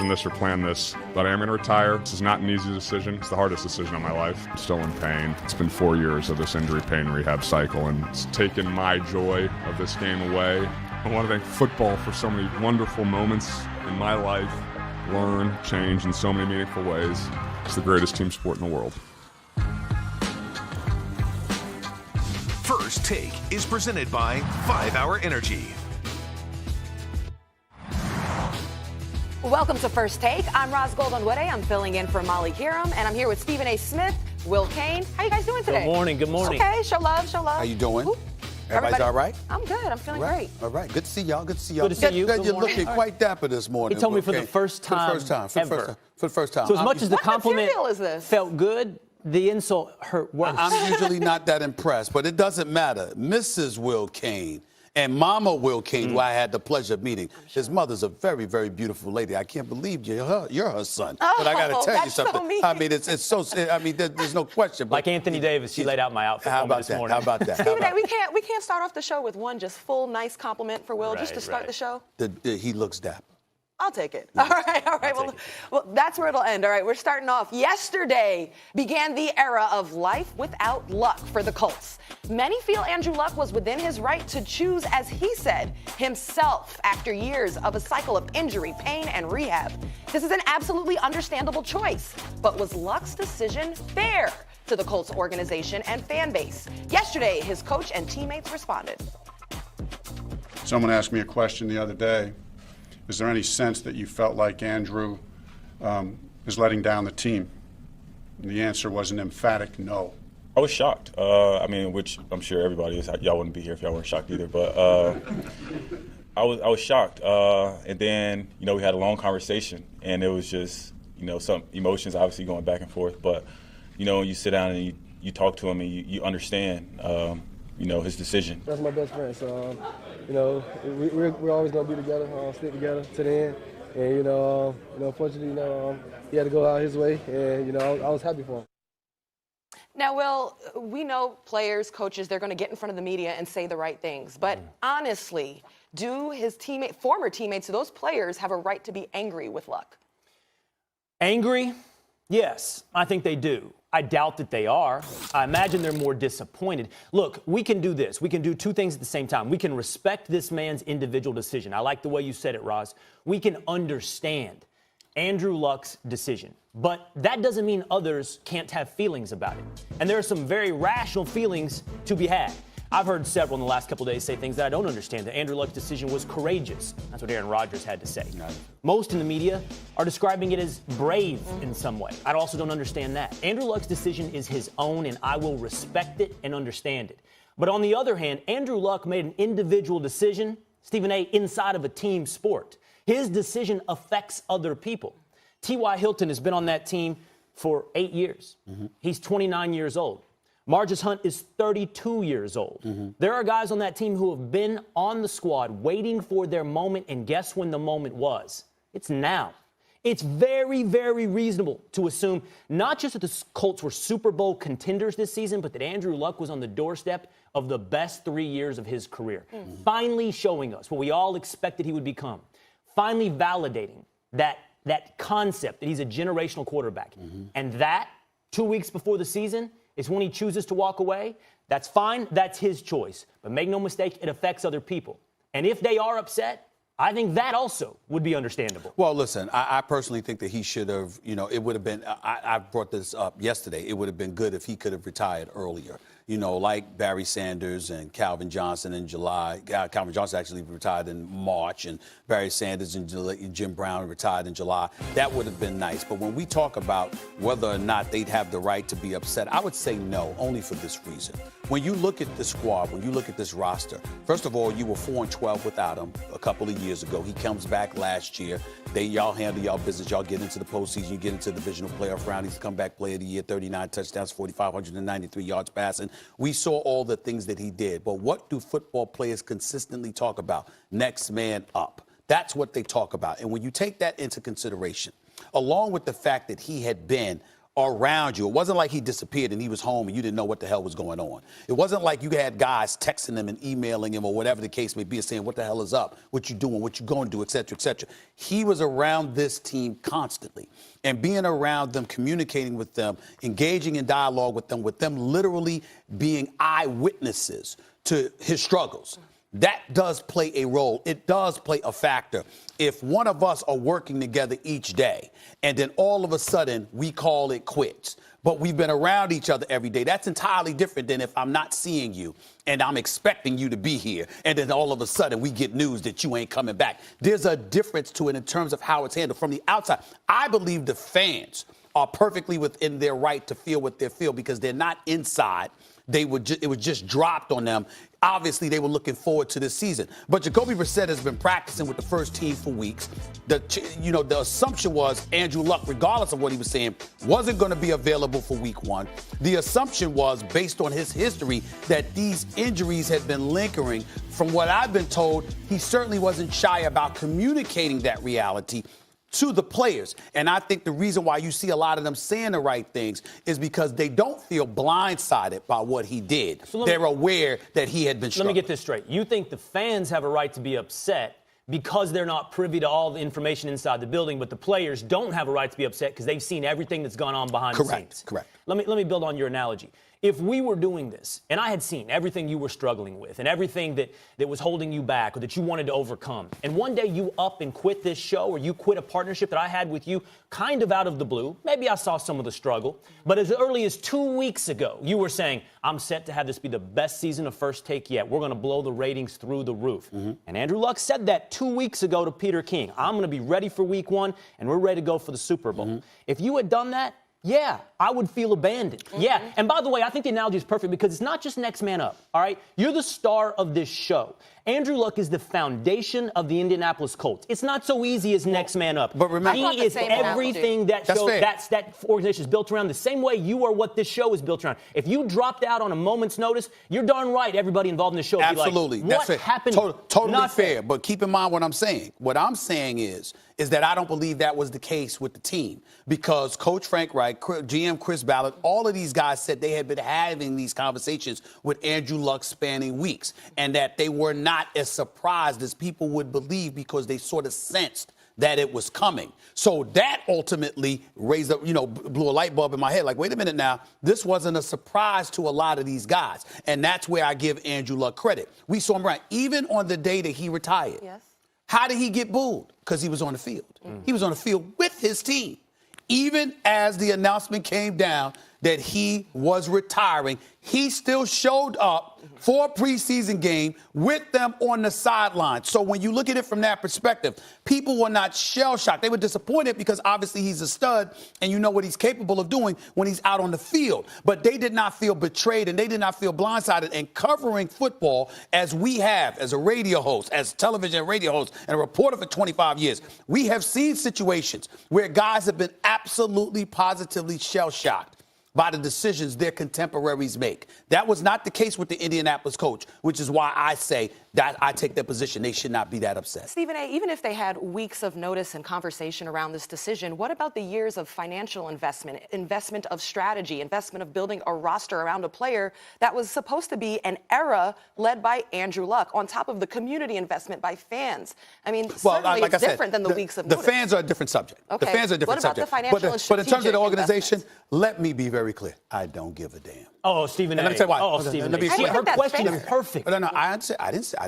this or plan this, but I am going to retire. This is not an easy decision. It's the hardest decision of my life. I'm still in pain. It's been 4 years of this injury pain rehab cycle, and it's taken my joy of this game away. I want to thank football for so many wonderful moments in my life. Learn, change in so many meaningful ways. It's the greatest team sport in the world. First Take is presented by 5 Hour Energy. Welcome to First Take. I'm Roz Goldenwoode. I'm filling in for Molly Hiram, and I'm here with Stephen A. Smith, Will Kane. How you guys doing today? Good morning. Good morning. Okay, show love, show love. How you doing? Ooh. Everybody's all right? I'm good. I'm feeling great. All right. Good to see y'all. Good to see y'all. Good to see you. You're looking quite dapper this morning. He told me for the first time For the first time. So as much as the What compliment material is this? felt good, the insult hurt worse. I'm usually not that impressed, but it doesn't matter. Mrs. Will Kane and Mama Will Kane, who I had the pleasure of meeting. His mother's a very, very beautiful lady. I can't believe you're her son. But I got to tell you something. So mean. I mean, it's so. I mean, there's no question. But like Anthony Davis, she laid out my outfit How for me about this that? morning. How about that? Stephen A., we can't start off the show with one just full nice compliment for Will just to start the show. He looks dapper. I'll take it. All right. Well, that's where it'll end. All right, we're starting off. Yesterday began the era of life without luck for the Colts. Many feel Andrew Luck was within his right to choose, as he said, himself after years of a cycle of injury, pain, and rehab. This is an absolutely understandable choice. But was Luck's decision fair to the Colts organization and fan base? Yesterday, his coach and teammates responded. Someone asked me a question the other day. Is there any sense that you felt like Andrew is letting down the team? And the answer was an emphatic no. I was shocked. I mean, which I'm sure everybody is. Y'all wouldn't be here if y'all weren't shocked either. But I was shocked. And then, we had a long conversation, and it was just, some emotions obviously going back and forth. But, when you sit down and you talk to him and you understand, his decision. That's my best friend. So, we're always going to be together, stick together to the end. And, unfortunately, he had to go out his way. And, I was happy for him. Now, Will, we know players, coaches, they're going to get in front of the media and say the right things. But honestly, do his former teammates, those players, have a right to be angry with Luck? Angry? Yes, I think they do. I doubt that they are. I imagine they're more disappointed. Look, we can do this. We can do two things at the same time. We can respect this man's individual decision. I like the way you said it, Roz. We can understand Andrew Luck's decision. But that doesn't mean others can't have feelings about it. And there are some very rational feelings to be had. I've heard several in the last couple of days say things that I don't understand. That Andrew Luck's decision was courageous. That's what Aaron Rodgers had to say. Most in the media are describing it as brave in some way. I also don't understand that. Andrew Luck's decision is his own, and I will respect it and understand it. But on the other hand, Andrew Luck made an individual decision, Stephen A., inside of a team sport. His decision affects other people. T.Y. Hilton has been on that team for 8 years. He's 29 years old. Margus Hunt is 32 years old. There are guys on that team who have been on the squad waiting for their moment, and guess when the moment was? It's now. It's very, very reasonable to assume not just that the Colts were Super Bowl contenders this season, but that Andrew Luck was on the doorstep of the best 3 years of his career. Finally showing us what we all expected he would become. Finally validating that concept that he's a generational quarterback. And that, 2 weeks before the season, is when he chooses to walk away. That's fine. That's his choice. But make no mistake, it affects other people. And if they are upset, I think that also would be understandable. Well, listen, I personally think that he should have, it would have been, I brought this up yesterday, it would have been good if he could have retired earlier. Like Barry Sanders and Calvin Johnson in July. Calvin Johnson actually retired in March, and Barry Sanders and Jim Brown retired in July. That would have been nice. But when we talk about whether or not they'd have the right to be upset, I would say no, only for this reason. When you look at the squad, when you look at this roster, first of all, you were 4-12 without him a couple of years ago. He comes back last year. Y'all handle y'all business. Y'all get into the postseason. You get into the divisional playoff round. He's come back player of the year, 39 touchdowns, 4,593 yards passing. We saw all the things that he did. But what do football players consistently talk about? Next man up. That's what they talk about. And when you take that into consideration, along with the fact that he had been around you. It wasn't like he disappeared and he was home and you didn't know what the hell was going on. It wasn't like you had guys texting him and emailing him or whatever the case may be and saying, what the hell is up? What you doing? What you going to do? Et cetera, et cetera. He was around this team constantly. And being around them, communicating with them, engaging in dialogue with them literally being eyewitnesses to his struggles. That does play a role. It does play a factor. If one of us are working together each day and then all of a sudden we call it quits, but we've been around each other every day, that's entirely different than if I'm not seeing you and I'm expecting you to be here and then all of a sudden we get news that you ain't coming back. There's a difference to it in terms of how it's handled from the outside. I believe the fans are perfectly within their right to feel what they feel because they're not inside. It was just dropped on them. Obviously, they were looking forward to this season. But Jacoby Brissett has been practicing with the first team for weeks. The assumption was Andrew Luck, regardless of what he was saying, wasn't going to be available for week 1. The assumption was, based on his history, that these injuries had been lingering. From what I've been told, he certainly wasn't shy about communicating that reality to the players. And I think the reason why you see a lot of them saying the right things is because they don't feel blindsided by what he did. So they're aware that he had been struggling. Let me get this straight. You think the fans have a right to be upset because they're not privy to all the information inside the building, but the players don't have a right to be upset because they've seen everything that's gone on behind the scenes. Correct. Let me build on your analogy. If we were doing this, and I had seen everything you were struggling with and everything that was holding you back or that you wanted to overcome, and one day you up and quit this show or you quit a partnership that I had with you kind of out of the blue, maybe I saw some of the struggle, but as early as 2 weeks ago, you were saying, I'm set to have this be the best season of First Take yet. We're going to blow the ratings through the roof. Mm-hmm. And Andrew Luck said that 2 weeks ago to Peter King. I'm going to be ready for week 1, and we're ready to go for the Super Bowl. Mm-hmm. If you had done that, yeah, I would feel abandoned. Mm-hmm. Yeah, and by the way, I think the analogy is perfect because it's not just next man up, all right? You're the star of this show. Andrew Luck is the foundation of the Indianapolis Colts. It's not so easy as next man up. But remember, he is everything that organization is built around, the same way you are what this show is built around. If you dropped out on a moment's notice, you're darn right everybody involved in the show would absolutely. be like, what happened? Totally fair, but keep in mind what I'm saying. What I'm saying is that I don't believe that was the case with the team because Coach Frank Reich, GM Chris Ballard, all of these guys said they had been having these conversations with Andrew Luck spanning weeks and that they were not as surprised as people would believe because they sort of sensed that it was coming. So that ultimately raised up, blew a light bulb in my head. Like, wait a minute now, this wasn't a surprise to a lot of these guys. And that's where I give Andrew Luck credit. We saw him right. Even on the day that he retired. Yes. How did he get booed? Because he was on the field. He was on the field with his team. Even as the announcement came down that he was retiring, he still showed up for a preseason game with them on the sideline. So when you look at it from that perspective, people were not shell-shocked. They were disappointed because obviously he's a stud and you know what he's capable of doing when he's out on the field. But they did not feel betrayed and they did not feel blindsided. And covering football as we have, as a radio host, as television and radio host, and a reporter for 25 years, we have seen situations where guys have been absolutely, positively shell-shocked by the decisions their contemporaries make. That was not the case with the Indianapolis coach, which is why I say that I take their position. They should not be that upset. Stephen A., even if they had weeks of notice and conversation around this decision, what about the years of financial investment of strategy, investment of building a roster around a player that was supposed to be an era led by Andrew Luck, on top of the community investment by fans? I mean, certainly it's different than the weeks of notice. The fans are a different subject. Okay. The fans are a different subject. What about the financial and but in terms of the organization, investments? let me be very clear. I don't give a damn. Oh, Stephen A. Let me tell you why. Oh, Stephen A. See, her question is perfect. No, I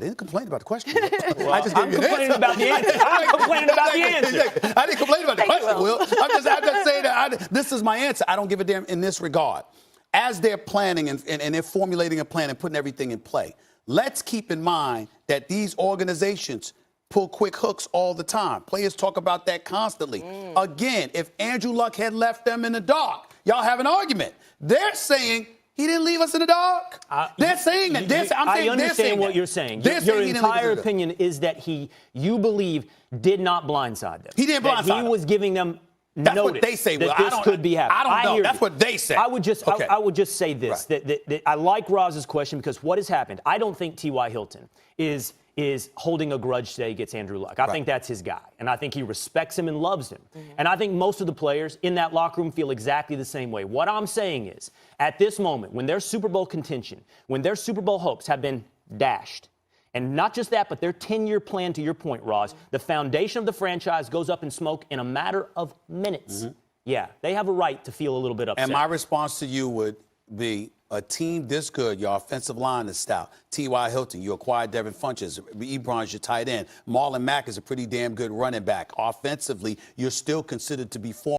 didn't complain about the question. Well, I just gave you an complaining answer. about the answer. I'm complaining about the answer. I didn't complain about the question, Will. I'm just saying that this is my answer. I don't give a damn in this regard. As they're planning and they're formulating a plan and putting everything in play, let's keep in mind that these organizations pull quick hooks all the time. Players talk about that constantly. Again, if Andrew Luck had left them in the dark, y'all have an argument. They're saying he didn't leave us in the dark. They're saying that. I understand what you're saying. Your entire opinion is that you believe, did not blindside them. He didn't blindside them. He was giving them That's notice what they say. that this could be happening. I don't know. That's what they say. I would just say this, that I like Roz's question because what has happened, I don't think T.Y. Hilton is is holding a grudge today against Andrew Luck. I think that's his guy, and I think he respects him and loves him. And I think most of the players in that locker room feel exactly the same way. What I'm saying is, at this moment, when their Super Bowl contention, when their Super Bowl hopes have been dashed, and not just that, but their 10-year plan, to your point, Roz, the foundation of the franchise goes up in smoke in a matter of minutes. Yeah, they have a right to feel a little bit upset. And my response to you would be, a team this good, your offensive line is stout. T.Y. Hilton, you acquired Devin Funchess. Ebron's your tight end. Marlon Mack is a pretty damn good running back. Offensively, you're still considered to be